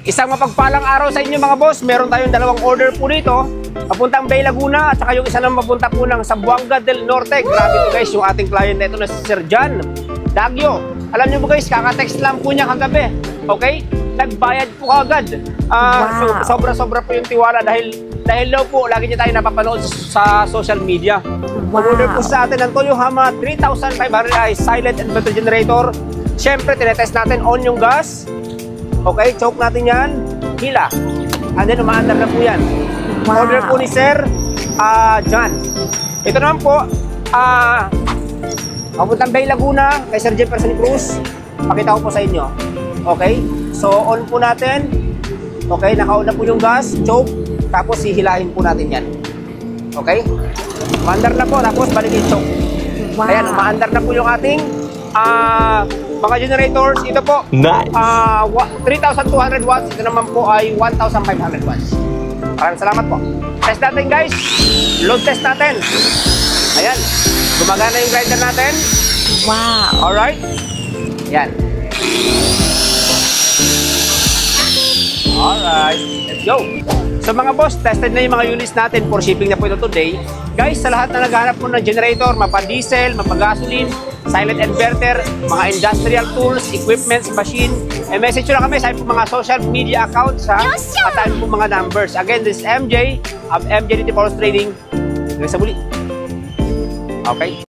Isang mapagpalang araw sa inyo mga boss. Meron tayong dalawang order po dito. Papuntang Bay Laguna at saka yung isa naman papunta po ng Zamboanga del Norte. Grabe to guys, yung ating client na ito na si Sir John Dagyo. Alam niyo po guys, kaka-text lang po niya kagabi. Okay? Nagbayad po agad. Wow. So, sobra-sobra po yung tiwala dahil daw po, lagi niya tayo napapanood sa social media. Mag-order po sa atin ng Toyohama 3500i silent inverter generator. Siyempre, tinetest natin on yung gas. Okay, choke natin yan. Hila. And then, umaandar na po yan. Wow. Order po ni Sir John. Ito naman po, papuntang Bay Laguna, kay Sir Jefferson Cruz. Pakita ko po sa inyo. Okay, so on po natin. Okay, nakauna po yung gas, choke. Tapos hihilahin po natin yan. Okay? Umaandar na po, tapos balik yung choke. Wow. Ayan, umaandar na po yung ating mga generators. Ito po, nice. 3,200 watts. Ito naman po ay 1,500 watts. Maraming salamat po. Test natin guys. Load test natin. Ayan. Gumagana yung grinder natin. Wow. Alright. Ayan. Alright. Let's go. So mga boss, tested na yung mga units natin for shipping na po ito today. Guys, sa lahat na naghahanap po ng generator, mapa-diesel, mapa-gasoline, silent inverter, mga industrial tools, equipments, machine, message nyo lang kami sa po mga social media accounts ha, at tayo po mga numbers. Again, this is MJ of MJ Power Trading. Hanggang sa muli. Okay?